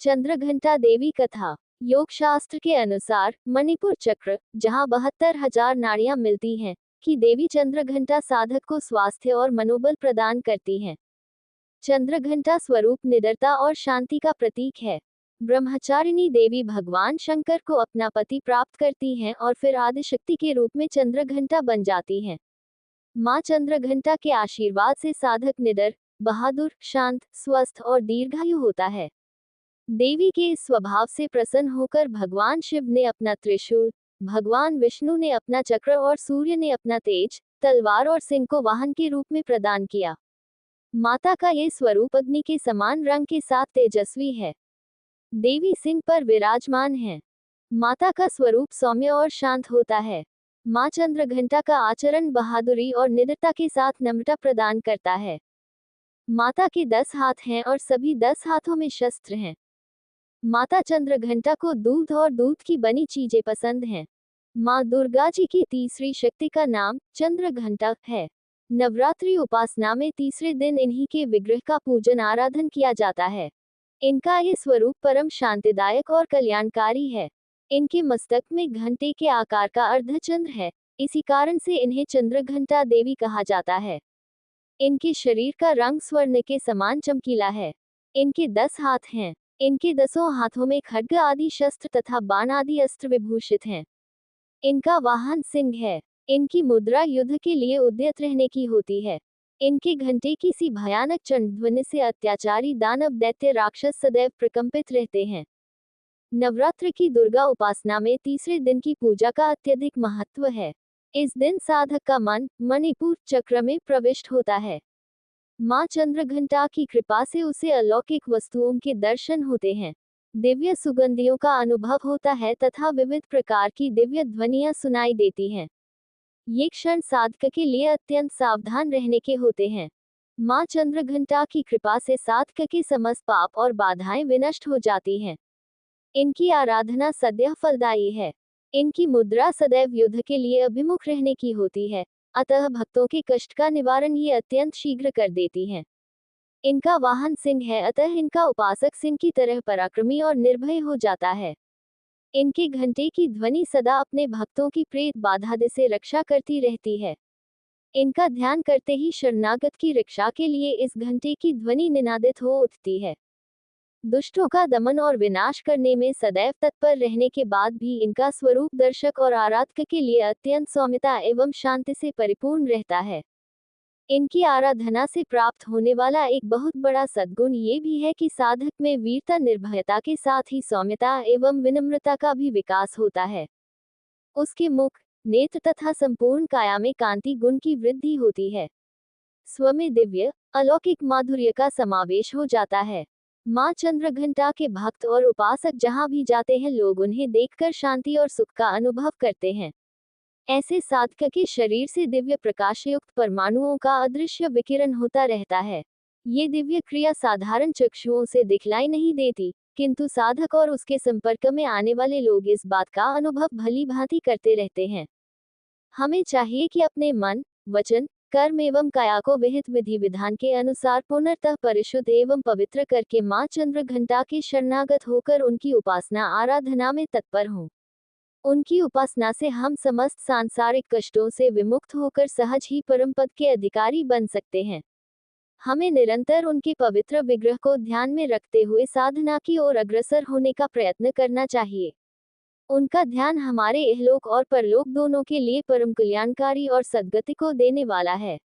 चंद्रघंटा देवी कथा। योग शास्त्र के अनुसार मणिपुर चक्र, जहाँ 72,000 नाड़ियां मिलती हैं, की देवी चंद्रघंटा साधक को स्वास्थ्य और मनोबल प्रदान करती हैं। चंद्रघंटा स्वरूप निडरता और शांति का प्रतीक है। ब्रह्मचारिणी देवी भगवान शंकर को अपना पति प्राप्त करती हैं और फिर आदिशक्ति के रूप में चंद्रघंटा बन जाती हैं। माँ चंद्रघंटा के आशीर्वाद से साधक निडर, बहादुर, शांत, स्वस्थ और दीर्घायु होता है। देवी के इस स्वभाव से प्रसन्न होकर भगवान शिव ने अपना त्रिशूल, भगवान विष्णु ने अपना चक्र और सूर्य ने अपना तेज, तलवार और सिंह को वाहन के रूप में प्रदान किया। माता का ये स्वरूप अग्नि के समान रंग के साथ तेजस्वी है। देवी सिंह पर विराजमान है। माता का स्वरूप सौम्य और शांत होता है। माँ चंद्रघंटा का आचरण बहादुरी और निडरता के साथ नम्रता प्रदान करता है। माता के 10 हाथ हैं और सभी 10 हाथों में शस्त्र हैं। माता चंद्रघंटा को दूध और दूध की बनी चीजें पसंद हैं। माँ दुर्गा जी की तीसरी शक्ति का नाम चंद्रघंटा है। नवरात्रि उपासना में तीसरे दिन इन्हीं के विग्रह का पूजन आराधन किया जाता है। इनका ये स्वरूप परम शांतिदायक और कल्याणकारी है। इनके मस्तक में घंटे के आकार का अर्धचंद्र है, इसी कारण से इन्हें चंद्रघंटा देवी कहा जाता है। इनके शरीर का रंग स्वर्ण के समान चमकीला है। इनके 10 हाथ हैं। इनके 10 हाथों में खड्ग आदि शस्त्र तथा बाण आदि अस्त्र विभूषित हैं। इनका वाहन सिंह है। इनकी मुद्रा युद्ध के लिए उद्यत रहने की होती है। इनके घंटे की सी भयानक चंडध्वनि से अत्याचारी दानव दैत्य राक्षस सदैव प्रकंपित रहते हैं। नवरात्र की दुर्गा उपासना में तीसरे दिन की पूजा का अत्यधिक महत्व है। इस दिन साधक का मन मणिपुर चक्र में प्रविष्ट होता है। माँ चंद्रघंटा की कृपा से उसे अलौकिक वस्तुओं के दर्शन होते हैं, दिव्य सुगंधियों का अनुभव होता है तथा विविध प्रकार की दिव्य ध्वनियां सुनाई देती हैं। ये क्षण साधक के लिए अत्यंत सावधान रहने के होते हैं। माँ चंद्रघंटा की कृपा से साधक के समस्त पाप और बाधाएं विनष्ट हो जाती हैं। इनकी आराधना सदैव फलदायी है। इनकी मुद्रा सदैव युद्ध के लिए अभिमुख रहने की होती है, अतः भक्तों के कष्ट का निवारण ये अत्यंत शीघ्र कर देती हैं। इनका वाहन सिंह है, अतः इनका उपासक सिंह की तरह पराक्रमी और निर्भय हो जाता है। इनके घंटे की ध्वनि सदा अपने भक्तों की प्रेत बाधा से रक्षा करती रहती है। इनका ध्यान करते ही शरणागत की रक्षा के लिए इस घंटे की ध्वनि निनादित हो उठती है। दुष्टों का दमन और विनाश करने में सदैव तत्पर रहने के बाद भी इनका स्वरूप दर्शक और आराधक के लिए अत्यंत सौम्यता एवं शांति से परिपूर्ण रहता है। इनकी आराधना से प्राप्त होने वाला एक बहुत बड़ा सद्गुण ये भी है कि साधक में वीरता निर्भयता के साथ ही सौम्यता एवं विनम्रता का भी विकास होता है। उसके मुख, नेत्र तथा संपूर्ण काया में कांति गुण की वृद्धि होती है। स्व में दिव्य अलौकिक माधुर्य का समावेश हो जाता है। माँ चंद्रघंटा के भक्त और उपासक जहाँ भी जाते हैं, लोग उन्हें देखकर शांति और सुख का अनुभव करते हैं। ऐसे साधक के शरीर से दिव्य प्रकाशयुक्त परमाणुओं का अदृश्य विकिरण होता रहता है। ये दिव्य क्रिया साधारण चक्षुओं से दिखलाई नहीं देती, किंतु साधक और उसके संपर्क में आने वाले लोग इस बात का अनुभव भली भांति करते रहते हैं। हमें चाहिए कि अपने मन, वचन, कर्म एवं काया को विहित विधि विधान के अनुसार पुनर्तः परिशुद्ध एवं पवित्र करके माँ चंद्रघंटा के शरणागत होकर उनकी उपासना आराधना में तत्पर हों। उनकी उपासना से हम समस्त सांसारिक कष्टों से विमुक्त होकर सहज ही परम पद के अधिकारी बन सकते हैं। हमें निरंतर उनके पवित्र विग्रह को ध्यान में रखते हुए साधना की ओर अग्रसर होने का प्रयत्न करना चाहिए। उनका ध्यान हमारे इहलोक और परलोक दोनों के लिए परम कल्याणकारी और सद्गति को देने वाला है।